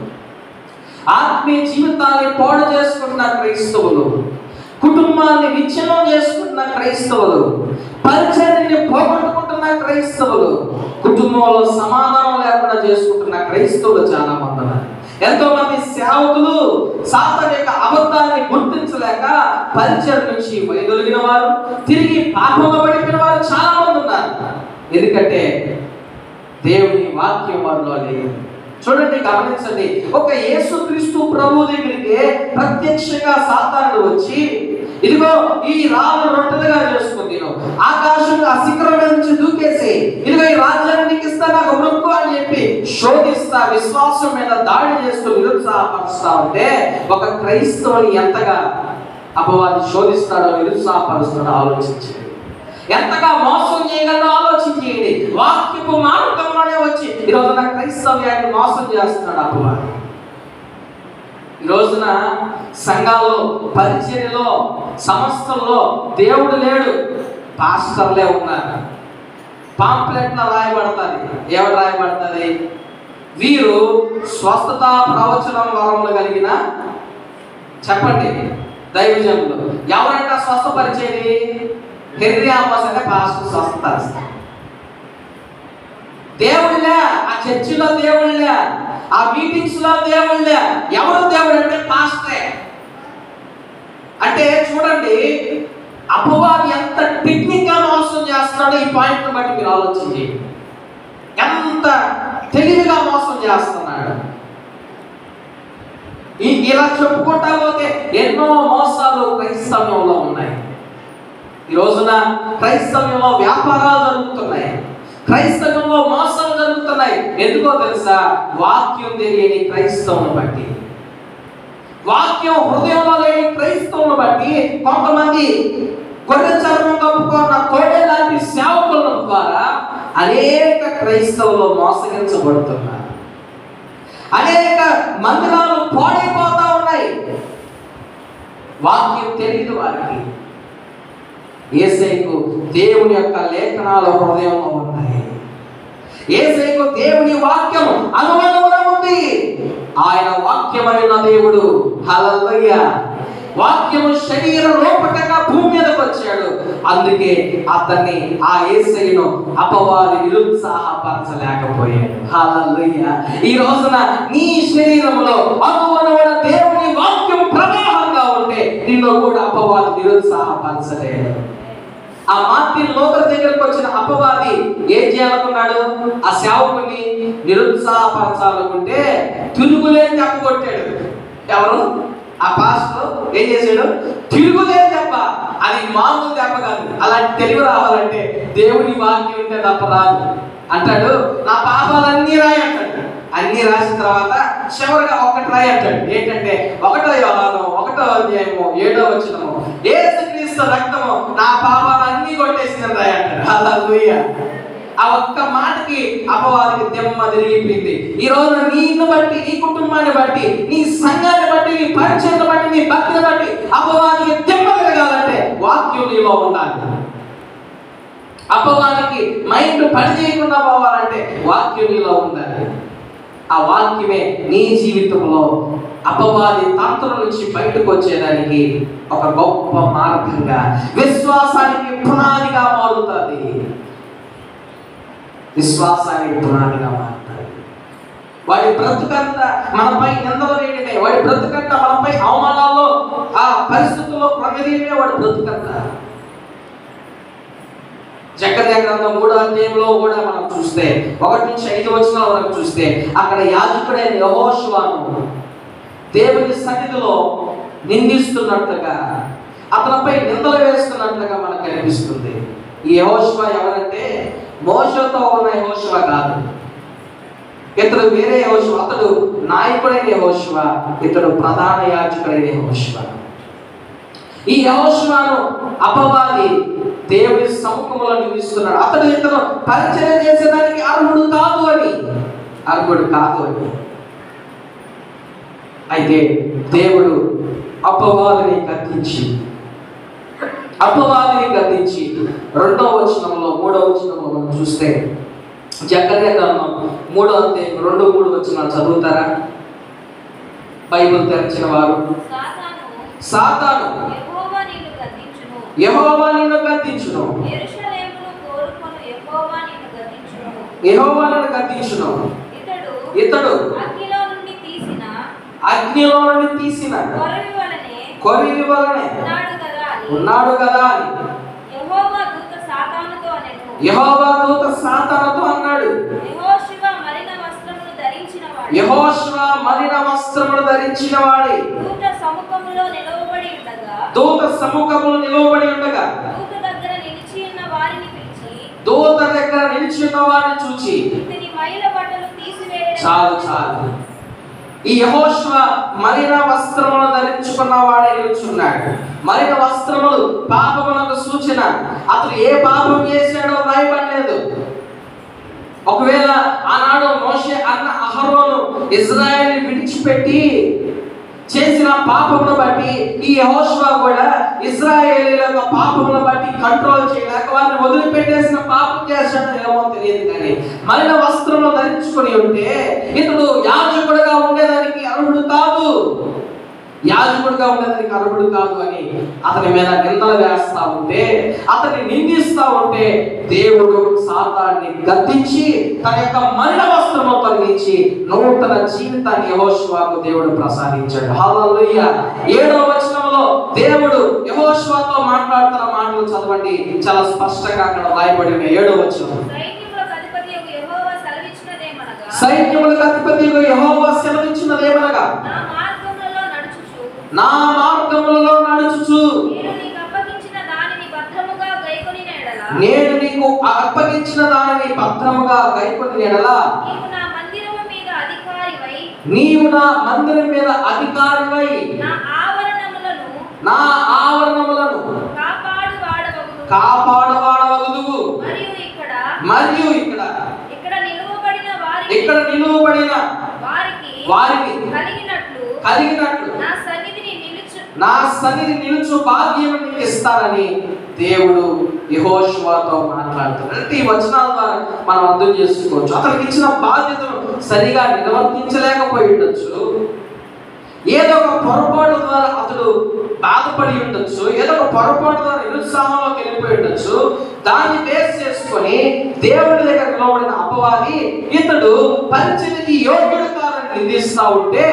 ఆత్మీయ జీవితాన్ని పాడు చేసుకుంటున్న క్రైస్తవులు, కుటుంబాన్ని విచ్ఛిన్నం చేసుకుంటున్న క్రైస్తవులు, పరిచర్యని పోగొట్టుకుంటున్న క్రైస్తవులు, కుటుంబంలో సమాధానం లేకుండా చేసుకుంటున్న క్రైస్తవులు చాలా మంది ఉన్నారు. ఎంతో మంది సేవకులు సాతాను యొక్క అబద్ధాన్ని గుర్తించలేక పరిచయం నుంచి వైదొలిగిన వారు, తిరిగి పాపంలో పడిపోయిన వారు చాలా మంది ఉన్నారు. ఎందుకంటే దేవుని వాక్యం వారిలో లేదు. చూడండి, గమనించండి. ఒక యేసుక్రీస్తు ప్రభు దగ్గరికి ప్రత్యక్షంగా సాతానుడు వచ్చి, ఇదిగో ఈ రాళ్ళు రొట్టెలుగా చేసుకుని తిను, ఆకాశం ఆ శిఖరం మీద నుంచి దూకేసి, ఇదిగో ఈ రాజ్యాన్ని నీకు ఇస్తా, నాకు మొక్కు అని చెప్పి శోధిస్తా, విశ్వాసం మీద దాడి చేస్తూ నిరుత్సాహపరుస్తా ఉంటే, ఒక క్రైస్తవుని ఎంతగా అపవాది శోధిస్తాడో, నిరుత్సాహపరుస్తాడో ఆలోచించండి. ఎంతగా మోసం చేయగలడో ఆలోచించేయండి. వాక్యపు మార్గంలోనే వచ్చి ఈ రోజున క్రైస్తవ్యాన్ని మోసం చేస్తున్నాడు అపవాది. ఈ రోజున సంఘాల్లో, పరిచర్యలో, సంస్థల్లో దేవుడు లేడు, పాస్టర్లే ఉన్నారు. పాంప్లెట్లో రాయబడుతుంది. ఎవరు రాయబడుతుంది? వీరు స్వస్థత ప్రవచనం వరములు కలిగిన, చెప్పండి దైవజనులు. ఎవరంట స్వస్థపరిచేది? హెన్రీ ఆమోస్ అంటే పాస్టర్ స్వస్థపరుస్తాడు. దేవుళ్ళే, ఆ చర్చిలో దేవుళ్ళే, ఆ మీటింగ్స్ లో దేవుళ్ళే. ఎవరు దేవుడు అంటే పాస్టరే. అంటే చూడండి, అపవాది ఎంత టెక్నిక్ గా మోసం చేస్తున్నాడో ఈ పాయింట్ బట్టి మీరు ఆలోచించి, ఎంత తెలివిగా మోసం చేస్తున్నాడు. ఇలా చెప్పుకుంటా పోతే ఎన్నో మోసాలు క్రైస్తవ్యంలో ఉన్నాయి. ఈ రోజున క్రైస్తవ్యంలో వ్యాపారాలు జరుగుతున్నాయి, క్రైస్తవంలో మోసాలు జరుగుతున్నాయి. ఎందుకో తెలుసా? వాక్యం తెలియని క్రైస్తవుని బట్టి, వాక్యం హృదయంలో లేని క్రైస్తవుని బట్టి కొంతమంది గొర్రె చర్మం కప్పుకున్న తోడే లాంటి సేవకుల ద్వారా అనేక క్రైస్తవులు మోసగించబడుతున్నారు. అనేక మందిరాలు పాడైపోతా ఉన్నాయి. వాక్యం తెలియదు వారికి. యేసయ్యకు దేవుని యొక్క లేఖనాల హృదయంలో ఉన్నాయి. యేసయ్యకు దేవుని వాక్యం అనుభవంలో ఉంది. ఆయన వాక్యమైన దేవుడు. హల్లెలూయా. వాక్యము శరీర రూపకంగా భూమి మీదకి వచ్చాడు. అందుకే అతన్ని, ఆ యేసయ్యను అపవాది నిరుత్సాహపరచలేకపోయాడు. హల్లెలూయా. ఈ రోజున నీ శరీరంలో అనుభవమైన దేవుని వాక్యం ప్రవాహంగా ఉంటే నిన్ను కూడా అపవాది నిరుత్సాహపరచలేడు. ఆ మార్టిన్ లూథర్ దగ్గరకు వచ్చిన అపవాది ఏం చేయాలనుకున్నాడు? ఆ సేవకుని నిరుత్సాహపరచాలనుకుంటే తిరుగులేని దెబ్బ కొట్టాడు. ఎవరు? ఆ పాస్టర్ ఏం చేశాడు? తిరుగులేని దెబ్బ. అది మామూలు దెబ్బ కాదు. అలాంటి తెలివి రావాలంటే దేవుని వాక్యం ఉంటే తప్ప రాదు. అంటాడు, నా పాపాలన్నీ రాయి అంటాడు. అన్ని రాసిన తర్వాత చివరిగా ఒకటి రాయి అంటాడు. ఏంటంటే 1 యోహాను 1వ అధ్యాయము 7వ వచనము, యేసుక్రీస్తు రక్తము నా పాపాలన్నీ కొట్టేసిందని రాయి అంటాడు. హల్లెలూయా. ఆ ఒక్క మాటకి అపవాదికి దెమ్మ తిరిగిపోయింది. ఈ రోజు నిన్ను బట్టి, నీ కుటుంబాన్ని బట్టి, నీ సంఘాన్ని బట్టి, నీ పరిచయాన్ని బట్టి, నీ భక్తిని బట్టి అపవాదికి దెమ్మ తిరగాలంటే వాక్యం నీలో ఉండాలి. అపవాదికి మైండ్ పని చేయకుండా పోవాలంటే వాక్యం నీలో ఉండాలి. ఆ వాక్యమే నీ జీవితంలో అపవాది తంత్రం నుంచి బయటకు వచ్చేదానికి ఒక గొప్ప మార్గంగా, విశ్వాసానికి పునాదిగా మారుతుంది. విశ్వాసానికి పునాదిగా మారుతుంది. వాడి బ్రతుకంతా మనపై నిందలు వేయడమే, వాడి బ్రతుకంతా మనపై అవమానాల్లో, ఆ పరిస్థితుల్లో ప్రగతియమే వాడి బ్రతుకంతా. జకర్యా గ్రంథం 3వ అధ్యాయంలో కూడా మనం చూస్తే 1 నుంచి 5 వచనాల వరకు చూస్తే అక్కడ యాజకుడైన యెహోషువను దేవుని సన్నిధిలో నిందిస్తున్నట్లుగా, అతనిపై నిందలు వేస్తున్నట్లుగా మనకు కనిపిస్తుంది. ఈ యెహోషువ ఎవరంటే మోషేతో ఉన్న యెహోషువ కాదు. ఇతడు వేరే యెహోషువ. అతడు నాయకుడైన యెహోషువ, ఇతడు ప్రధాన యాజకుడైన యెహోషువ. ఈ యెహోషువను అపవాది దేవుని సముఖంలో నిలుస్తున్నాడు. అతడు ఇతను పరిచయం చేసేదానికి అర్హుడు కాదు అని. అయితే దేవుడు అపవాదిని గద్దించి 2వ వచనంలో 3వ వచనంలో మనం చూస్తే, జకర్యా గ్రంథం 3వ అధ్యాయం 2-3 వచనాలు చదువుతారా? బైబిల్ తెరిచిన వారు. సాతాను యెహోవా నిన్ను గద్దించును, యెహోవా నిన్ను గద్దించును. ఇతడు అగ్నిలో నుండి తీసిన కొరివి వలనే ఉన్నాడు కదా అని యెహోవా దూత సాతానుతో అన్నాడు. యెహోషువ మలిన వస్త్రములు ధరించిన వాడే దూత సముఖములో నిలవబడి ఉండగా దూత దగ్గర నిలిచి ఉన్న వారిని చూచి చాలు చాలు, ఈ యెహోషువ మలిన వస్త్రములు ధరించుకున్న వాడే నిలుచున్నాడు. మలిన వస్త్రములు పాపములకు సూచన. అతను ఏ పాపం చేశాడో రాయబడలేదు. ఒకవేళ ఆనాడు మోషే అన్న అహరోను ఇజ్రాయెల్ విడిచిపెట్టి చేసిన పాపమును బట్టి ఈ యెహోషువ కూడా ఇజ్రాయేలీల యొక్క పాపమును బట్టి కంట్రోల్ చేయలేక వారిని వదిలిపెట్టేసిన పాపం చేశాడో ఏమో తెలియదు, కానీ మలిన వస్త్రములు ధరించుకుని ఉంటే ఇతడు యాజకుడుగా ఉండేదానికి అర్హుడు కాదు, యాజకుడిగా ఉండేదానికి అర్హుడు కాదు అని అతని మీద నిందలు వేస్తా ఉంటే, అతన్ని నిందిస్తా ఉంటే దేవుడు సాతాన్ని గద్దించి తన యొక్క మలిన వస్త్రము తొలగించి నూతన జీవితాన్ని యెహోషువకు దేవుడు ప్రసాదించాడు. హల్లెలూయా. 7వ వచనంలో దేవుడు యెహోషువతో మాట్లాడుతున్న మాటలు చదవండి, చాలా స్పష్టంగా అక్కడ రాయబడిన 7వ వచనం. సైన్యములకు అధిపతి యెహోవా సెలవిచ్చినదేమనగా, నా మార్గములలో నడుచుచు నేను నీకు అప్పగించిన దానిని భద్రముగా గైకొని ఎడలా నీవు నా మందిరం మీద అధికారివై నా ఆవరణములను కాపాడువాడవగుదువు. మరియు ఇక్కడ నిలువబడిన వారికి కలిగినట్లు నా సన్నిధి నిలుచు భాగ్యం నీకు ఇస్తానని దేవుడు యెహోషువతో మాట్లాడుతున్నాడు. అంటే ఈ వచనాల ద్వారా మనం అర్థం చేసుకోవచ్చు, అతనికి ఇచ్చిన బాధ్యతను సరిగా నిర్వర్తించలేకపోయి ఉండొచ్చు, ఏదో ఒక పొరపాటు ద్వారా అతడు బాధపడి ఉండొచ్చు, ఏదో ఒక పొరపాటు ద్వారా నిరుత్సాహంలోకి వెళ్ళిపోయి ఉండొచ్చు. దాన్ని బేస్ చేసుకొని దేవుడి దగ్గర నిలబడిన అపవాది ఇతడు పరిచర్యకి యోగ్యుడు కాదని నిందిస్తా ఉంటే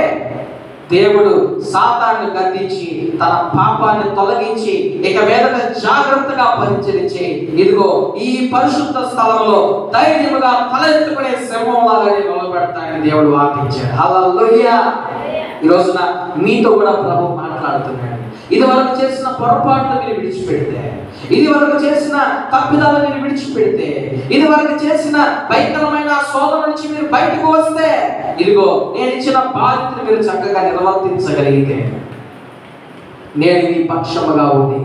దేవుడు సాతాన్ని గద్దించి తన పాపాన్ని తొలగించి ఇక మీదట జాగ్రత్తగా పరిచరించి ఇదిగో ఈ పరిశుద్ధ స్థలంలో ధైర్యముగా తలెత్తుకునే సింహంలాగా నిలబెడతానని దేవుడు వాగ్దానించాడు. హల్లెలూయా. ఈ రోజున మీతో కూడా ప్రభు మాట్లాడుతున్నాడు. ఇది వరకు చేసిన పొరపాట్లు మీరు విడిచిపెడితే, ఇది వరకు చేసిన తప్పిదాలు మీరు విడిచిపెడితే, ఇది వరకు చేసిన భయంకరమైన శోధన నుంచి మీరు బయటకు వస్తే, ఇదిగో నేను ఇచ్చిన బాధ్యతను మీరు చక్కగా నిర్వర్తించగలిగితే, నేను ఈ పక్షముగా ఉండి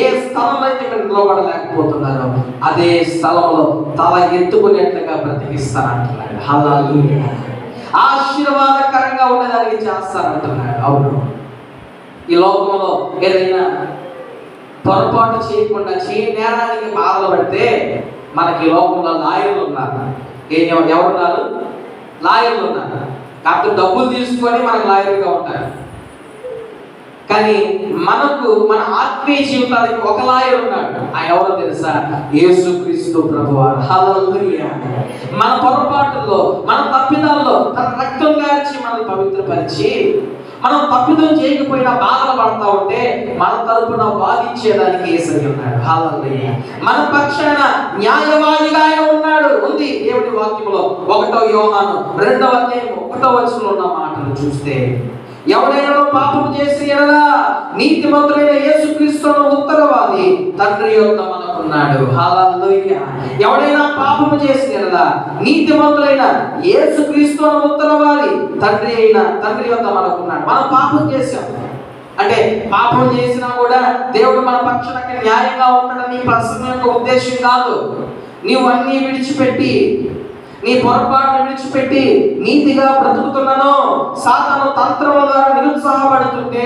ఏ స్థలంలో అయితే మీరు నిలబడలేకపోతున్నారో అదే స్థలంలో తల ఎత్తుకునేట్లుగా బ్రతికిస్తానంటున్నాడు. హల్లెలూయా. ఆశీర్వాదకరంగా ఉండేదానికి చేస్తానంటున్నాడు. అవును, ఈ లోకంలో ఏదైనా పొరపాటు చేయకుండా నేరానికి బాధలు పడితే మనకి లోకంలో లాయర్లు ఉన్నారు. ఎవరున్నారు? లాయర్లు ఉన్నారు. కాకపోతే డబ్బులు తీసుకొని మనకు లాయర్గా ఉంటారు. కానీ మనకు మన ఆత్మీయ జీవితానికి ఒక లాయర్ ఉన్నాడు. ఆయన ఎవరో తెలుసా? యేసుక్రీస్తు ప్రభువారు. హల్లెలూయా. మన పొరపాటుల్లో, మన తప్పిదాల్లో తన రక్తం గార్చి మనల్ని పవిత్రపరిచి, మనం తప్పిదం చేయకపోయినా బాధలు పడతా ఉంటే మన తరపున వాదించేదానికి యేసయ్య ఉన్నాడు. హల్లెలూయా. మన పక్షాన న్యాయవాదిగా ఆయన ఉన్నాడు. ఉంది దేవుడి వాక్యంలో 1వ యోహాను 2వ అధ్యాయం 1వ వచనంలో ఉన్న మాటలు చూస్తే, ఎవడైనా పాపం చేసి ఎడలా నీతిమంతుడైన యేసుక్రీస్తును ఉత్తరవాది తండ్రి యొద్ద మనకున్నాడు. హల్లెలూయా. ఎవడైనా పాపం చేసి ఎడలా నీతిమంతుడైన యేసుక్రీస్తును ఉత్తరవాది తండ్రి యొద్ద మనకున్నాడు. మనం పాపం చేశాం అంటే పాపం చేసినా కూడా దేవుడు మన పక్షాన న్యాయంగా ఉంటాడని ప్రసంగం యొక్క ఉద్దేశం కాదు. నీవు అన్నీ విడిచిపెట్టి, నీ పొరపాటును విడిచిపెట్టి నీతిగా బ్రతుకుతున్నాను, సాతాను తంత్రముల ద్వారా నిరుత్సాహపడుతుంటే,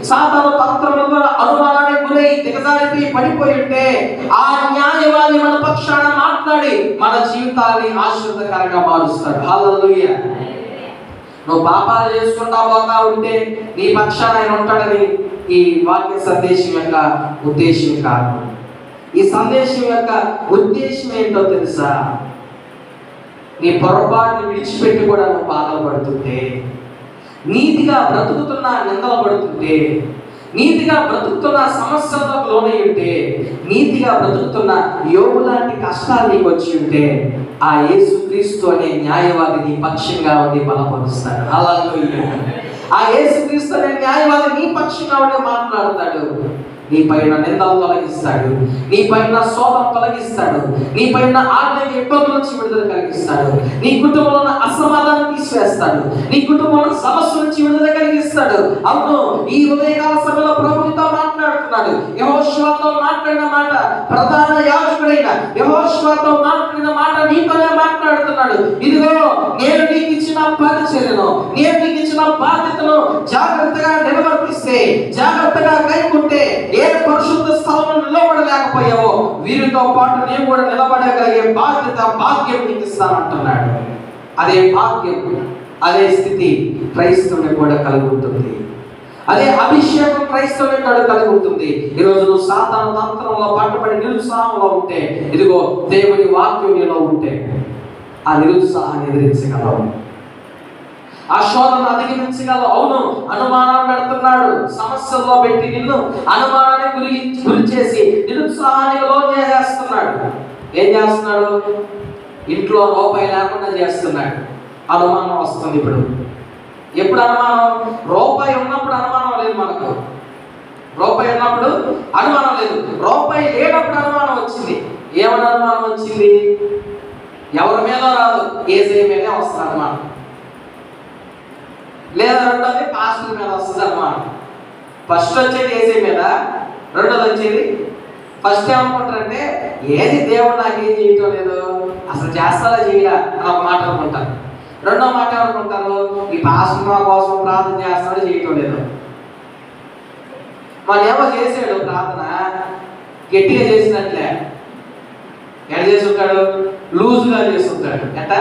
సాతాను తంత్రముల ద్వారా అనుమానానికి గురై దిగజారిపోయి పడిపోయి ఉంటే, ఆ న్యాయవాది మన పక్షాన మాట్లాడి మన జీవితాన్ని ఆశీర్వాదకరంగా మారుస్తాడు. హల్లెలూయా. నువ్వు పాపాలు చేసుకుంటా పోతా ఉంటే నీ పక్షాన ఆయన ఉంటాడని ఈ వాక్య సందేశం యొక్క ఉద్దేశం కాదు. ఈ సందేశం యొక్క ఉద్దేశం ఏంటో తెలుసా? నీ పొరపాటుని విడిచిపెట్టి కూడా నువ్వు బాధపడుతుంటే, నీతిగా బ్రతుకుతున్న నిందలు పడుతుంటే, నీతిగా బ్రతుకుతున్న సమస్యలకు లోనై ఉంటే, నీతిగా బ్రతుకుతున్న యోబు లాంటి కష్టాలు నీకు వచ్చి ఉంటే, ఆ యేసుక్రీస్తు అనే న్యాయవాది నీ పక్షంగా ఉండి బలపరుస్తాడు. హల్లెలూయా. ఆ యేసుక్రీస్తు అనే న్యాయవాది నీ పక్షంగా ఉండి మాట్లాడతాడు. నీ పైన నిందలు తొలగిస్తాడు, నీ పైన శోభం తొలగిస్తాడు, నీ పైన ఆర్థిక ఇబ్బందుల నుంచి విడుదల కలిగిస్తాడు, నీ కుటుంబంలో అసమాధానం తీసివేస్తాడు, నీ కుటుంబంలో సమస్య నుంచి విడుదల కలిగిస్తాడు. అవును, ఈ ఉదయకాల సభలో ప్రభుత్వం మాట్లాడుతున్నాడు. యెహోషువతో మాట్లాడిన మాట, ప్రధాన యాజకుడైన యెహోషువతో మాట్లాడిన మాట నీతోనే మాట్లాడుతున్నాడు. ఇదిగో నేను నీకు ఇచ్చిన పరిచర్యను, నేను నీకు ఇచ్చిన బాధ్యతను జాగ్రత్తగా నిర్వర్తిస్తే, జాగ్రత్తగా కైకుంటే ఏ పరిశుద్ధ స్థలంలో నిలబడలేకపోయావో వీరితో పాటు నేను కూడా నిలబడగలిగే బాధ్యత, భాగ్యం నీకు ఇస్తానంటున్నాడు. అదే భాగ్యం, అదే స్థితి క్రైస్తవునికి కూడా కలిగి ఉంటుంది. అదే అభిషేకం క్రైస్తవునికి కూడా కలిగి ఉంటుంది. ఈరోజు నువ్వు సాతాను తంత్రంలో పట్టుబడి నిరుత్సాహంలో ఉంటే, ఇదిగో దేవుని వాక్యం నీలో ఉంటే ఆ నిరుత్సాహాన్ని ఎదిరించగలవు, ఆ శోధన అధిగమించగలవు. అవును, అనుమానాలు పెడుతున్నాడు, సమస్యల్లో పెట్టి నిన్ను అనుమానాన్ని గురి చేసి నిరుత్సాహానికి లోన్ చేస్తున్నాడు. ఏం చేస్తున్నాడు? ఇంట్లో రూపాయి లేకుండా చేస్తున్నాడు. అనుమానం వస్తుంది. ఇప్పుడు ఎప్పుడు అనుమానం? రూపాయి ఉన్నప్పుడు అనుమానం లేదు మనకు. రూపాయి ఉన్నప్పుడు అనుమానం లేదు. రూపాయి లేనప్పుడు అనుమానం వచ్చింది. ఏమని అనుమానం వచ్చింది? ఎవరి మీద రాదు, యేసయ్య మీదే వస్తుంది అనుమానం. లేదా రెండోది పాస్టర్ మీద వస్తుంది అనుమానం. ఫస్ట్ వచ్చేది యేసయ్య మీద, రెండోది వచ్చేది ఫస్ట్ ఏమనుకుంటారంటే, ఏది దేవుడు నాకేం చేయటం లేదు, అసలు చేస్తారా చేయరా అని ఒక మాట అనుకుంటారు. రెండో మాట ఏమనుకుంటారు, ఈ పాస్టర్ మా కోసం ప్రార్థన చేస్తాడో చేయటం లేదు. ఏమో చేసాడు ప్రార్థన, గట్టిగా చేసినట్లే, ఎక్కడ చేసి ఉంటాడు? లూజుగా చేస్తుంటాడు. ఎట్ట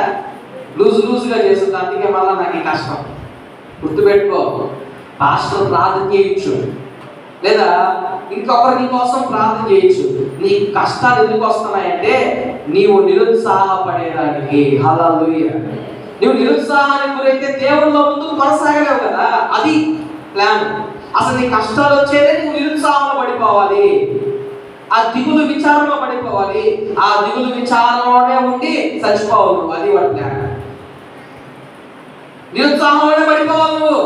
లూజుగా చేస్తుంటాడు. అందుకే మళ్ళీ నాకు ఈ కష్టం. గుర్తుపెట్టుకో, పాస్టర్ ప్రార్థన చేయొచ్చు, లేదా ఇంకొకరు నీ కోసం ప్రార్థన చేయొచ్చు. నీ కష్టాలు ఎందుకు వస్తున్నాయంటే నీవు నిరుత్సాహపడేదానికి. హల్లెలూయా. నువ్వు నిరుత్సాహానికి గురైతే దేవుళ్ళ ముందుకు కొనసాగలేవు కదా. అది ప్లాన్. అసలు నీ కష్టాలు వచ్చేదే నువ్వు నిరుత్సాహంలో పడిపోవాలి, ఆ దిగులు విచారంలో పడిపోవాలి, ఆ దిగులు విచారంలోనే ఉండి చచ్చిపోవాలి. అది వాడి ప్లాన్. నిరుత్సాహంలోనే పడిపోవాలి నువ్వు.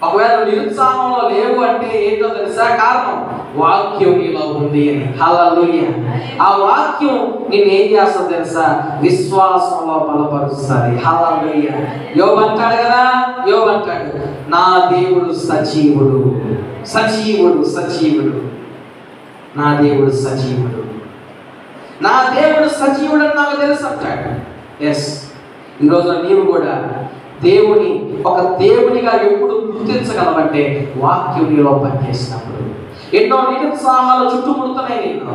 ఒకవేళ నిరుత్సాహంలో లేవు అంటే ఏంటో తెలుసా? కారణం వాక్యం నీలో ఉంది అని. హల్లెలూయా. ఆ వాక్యం నిన్ను ఏం చేస్తుందో తెలుసా? విశ్వాసంలో బలపరుస్తుంది. హల్లెలూయా. యోబు అంటాడు కదా, యోబు అంటాడు, నా దేవుడు సజీవుడు, సజీవుడు, సజీవుడు, నా దేవుడు సజీవుడు, నా దేవుడు సజీవుడు అని నాకు తెలుసు అంటాడు. ఎస్, ఈరోజు నీవు కూడా దేవుని ఒక దేవునిగా ఎప్పుడు గుర్తించగలవంటే వాక్యం నీలో పనిచేసినప్పుడు. ఎన్నో నిరుత్సాహాలు చుట్టుముడుతున్నాయి నీకు,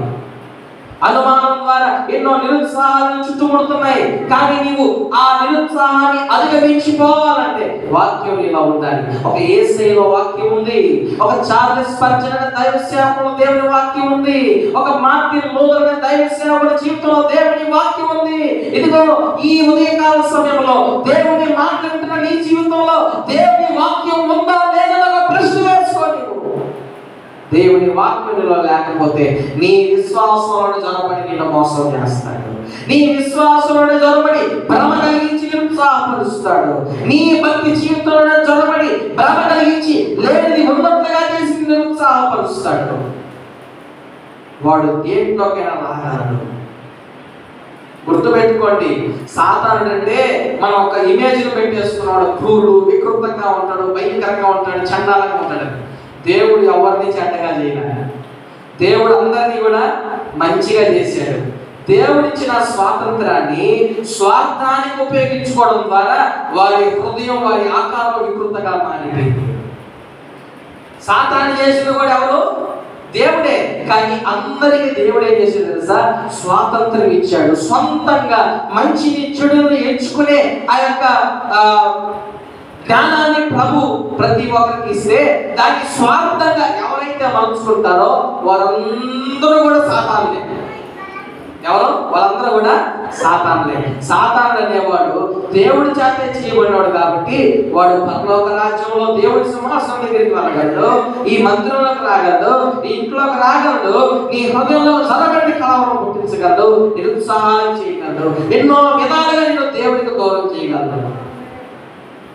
అనుమానం ద్వారా ఎన్నో నిరుత్సాహాలను చుట్టుముడుతున్నాయి. కానీ నీవు ఆ నిరుత్సాహాన్ని అధిగమించిపోవాలంటే వాక్యం నీలో ఉండాలి. ఒక యేసయ్యలో వాక్యం ఉంది, ఒక చార్లెస్ స్పర్జన్ అనే దైవ సేవకుల దేవుని వాక్యం ఉంది, ఒక మార్టిన్ లూథర్ అనే దైవ సేవకుల జీవితంలో దేవుని వాక్యం ఉంది. ఇదిగో ఈ ఉదయకాల సమయంలో దేవుని మాట్లాడుతున్న నీ జీవితంలో దేవుని వాక్యం ఉందా లేదా ఒక ప్రశ్న వేసుకోని. దేవుని వాక్యంలో లేకపోతే నీ విశ్వాసంలో జొరబడి నిన్ను మోసం చేస్తాడు. నీ విశ్వాసంలో జొరబడి భ్రమ కలిగించి నిరుత్సాహపరుస్తాడు. నీ భక్తి జీవితంలో జొరబడి భ్రమ కలిగించి లేనిది ఉన్నట్లుగా చేసి నిరుత్సాహపరుస్తాడు. వాడు దేంట్లోకైనా రాగలడు. గుర్తుపెట్టుకోండి, సాతానుడు అంటే మనం ఒక ఇమేజ్ను పెట్టేసుకున్నాడు. క్రూరుడు, వికృతంగా ఉంటాడు, భయంకరంగా ఉంటాడు, చండాలంగా ఉంటాడు. దేవుడు ఎవరిని చెడ్డగా చేయలేదు. దేవుడు అందరినీ కూడా మంచిగా చేశాడు. దేవుడిచ్చిన స్వాతంత్రాన్ని స్వార్థానికి ఉపయోగించుకోవడం ద్వారా వారి హృదయం, వారి ఆకారం వికృతంగా మారిపోయింది. సాతాను చేసింది కూడా ఎవరు? దేవుడే. కానీ అందరికీ దేవుడు ఏం చేశాడు తెలుసా? స్వాతంత్రం ఇచ్చాడు. సొంతంగా మంచిని చెడుని ఎంచుకునే ఆ యొక్క జ్ఞానాన్ని ప్రభు ప్రతి ఒక్కరికి ఇస్తే దాన్ని స్వార్థంగా ఎవరైతే మలుచుకుంటారో వారందరూ కూడా సాతానులే. ఎవరు? వాళ్ళందరూ కూడా సాతానులే. సాతానుడు అనేవాడు దేవుడి చేతే చేయబడినాడు కాబట్టి వాడు పరలోక రాజ్యంలో దేవుడి సింహాసనం దగ్గరికి వెళ్ళగలడు, ఈ మందిరంలోకి రాగలడు, నీ ఇంట్లోకి రాగలడు, నీ హృదయంలో సరగండి కలవరం పుట్టించగలడు, నిరుత్సాహాలు చేయగలడు, ఎన్నో విధాలుగా నేను దేవుడికి దూరం చేయగలడు.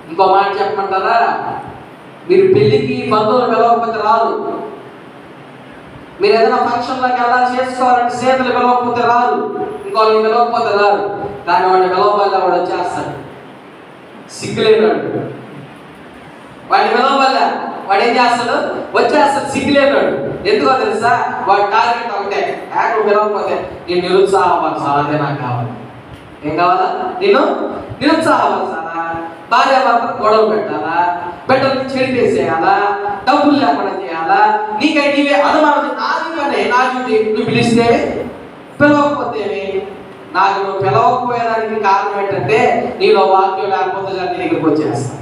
ఇంకో మాట చెప్పమంటారా? మీరు పెళ్లికి బంధువులు పిలవకపోతే రాదు. మీరు ఏదైనా ఫంక్షన్లోకి ఎలా చేసుకోవాలంటే చేతులు పిలవకపోతే రాదు, ఇంకోళ్ళని పిలవకపోతే రాదు. కానీ వాడిని పిలవబల్ల వాడు వచ్చేస్తాడు, సిగ్గులేనాడు. వాడిని పిలవబల్ల వాడు ఏం చేస్తాడు? వచ్చేస్తాడు, సిగ్గులేనాడు. ఎందుకో తెలుసా? వాడి టార్గెట్ ఒకటే, నువ్వు పిలవకపోతే నేను నిరుత్సాహపరచాలి, అదే నాకు కావాలి. ఏం కావాలా? నేను నిరుత్సాహపరచాలా, భార్య భర్తను గొడవ పెట్టాలా, బిడ్డల్ని చెడిపేసేయాలా, డబ్బులు లేకుండా చేయాలా, నీకై నీవే అనుమానం. నాది పనే, నా డ్యూటీ. నువ్వు పిలిస్తే పిలవకపోతేవి. నాకు నువ్వు పిలవకపోయేదానికి కారణం ఏంటంటే నీలో వాక్యం లేకపోతే నీ దగ్గరికి వచ్చేస్తాను.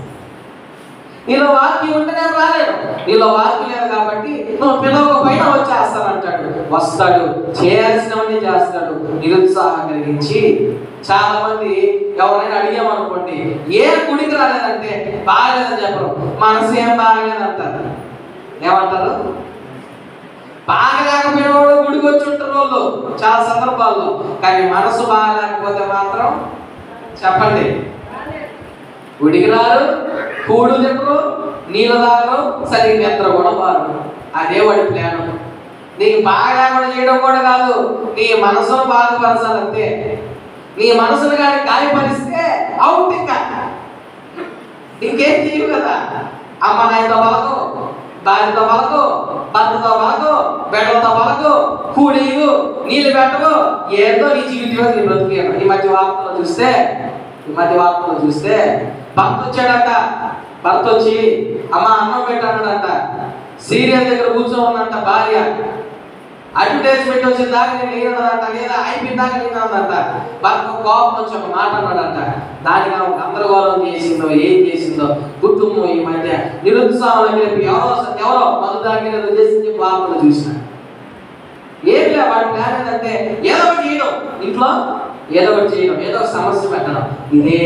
నీలో వాక్యం ఉంటే నేను రాలేను, నీలో వాక్యం లేదు కాబట్టి నువ్వు పిలవకపోయినా వచ్చేస్తానంటాడు. వస్తాడు, చేయాల్సినవన్నీ చేస్తాడు, నిరుత్సాహం కలిగించి. చాలా మంది ఎవరైనా అడిగామనుకోండి, ఏ గుడికి రాలేదంటే బాగలేదని చెప్పరు, మనసు ఏం బాగలేదంటారు. ఏమంటారు? బాగలేకపోయినవాడు గుడికి వచ్చి ఉంటారు వాళ్ళు చాలా సందర్భాల్లో. కానీ మనసు బాగలేకపోతే మాత్రం చెప్పండి, గుడికి రారు, కూడు తినరు, నీళ్ళు తాగరు, సరిగ్గా నిద్ర కూడా బారు. అదే వాడి ప్లాన్. నీకు బాగా కూడా చేయడం కూడా కాదు, నీ మనసును బాగుపరచాలంతే. నీ మనసును కానీ గాయపరిస్తే అవుట్. ఇంకా ఇంకేం చేయవు కదా. అమ్మ నాయనతో పలకు, భార్యతో పలకు, భర్తతో పలకు, బిడ్డలతో పలకు, కూడీవు, నీళ్ళు పెట్టవు, ఏదో నీ జీవితంలో నీ బ్రతికేను. ఈ మధ్య వార్తలు చూస్తే భర్త వచ్చాడంట. భర్త వచ్చి అమ్మ అన్నం పెట్టాడంట. సీరియల్ దగ్గర కూర్చొని ఉందంట భార్య. అడ్వర్టైజ్మెంట్ వచ్చిన దాకా నేను లేనదంట, లేదా అయిపోయిన దాకా లేనదంట. భర్త కోపం వచ్చి ఒక మాట అన్నాడంట. దానికి ఆమె గందరగోళం చేసిందో ఏం చేసిందో కుటుంబం ఈ మధ్య నిరుత్సాహం చెప్పి ఎవరో మందు దాకా చేసింది చెప్పి వార్తలు చూసిన. ఏం లే, వాడి ప్లాన్ ఏంటంటే ఏదో ఒకటి చేయడం, ఇంట్లో ఏదో ఒకటి చేయడం, ఏదో ఒక సమస్య పెట్టడం. ఇదే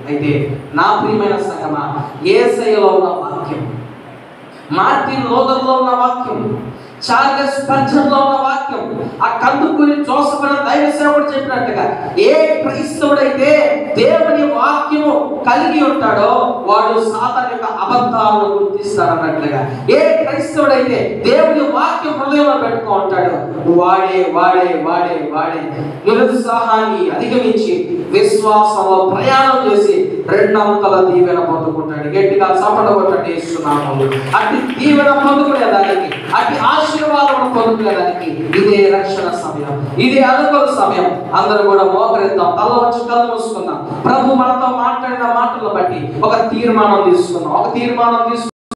అయితే నా ప్రియమైన సంగమా, యేసయ్యలో ఉన్న వాక్యం, మార్టిన్ లూథర్లో ఉన్న వాక్యం, చార్లెస్ స్పర్జన్లో ఉన్న వాక్యం, ఆ కందుకూరి జోసెఫ్ అనే దైవ సేవకుడు చెప్పినట్టుగా ఏ క్రైస్తవుడైతే దేవుని వాక్యము కలిగి ఉంటాడో వాడు సాతాను యొక్క అబద్ధాలను గుర్తిస్తాడన్నట్లుగా, ఏ క్రైస్తవుడైతే దేవుని వాక్యం హృదయంలో పెట్టుకో ఉంటాడో వాడే నిరుత్సాహాన్ని అధిగమించి విశ్వాసంలో ప్రయాణం చేసి రెండంతల దీవెన పొందుకుంటాడు. గట్టిగా చప్పట కొట్టండి యేసునామములో. అట్టి దీవెన పొందుకునేదానికి, అట్టి ఆశీర్వాదం పొందుకునేదానికి ఇదే రక్షణ సమయం, ఇదే అనుకూల సమయం. అందరూ కూడా మోకరిద్దాం, తల వచ్చి కళ్ళు మూసుకుందాం. ప్రభు మనతో మాట్లాడిన మాటలను బట్టి ఒక తీర్మానం తీసుకుందాం.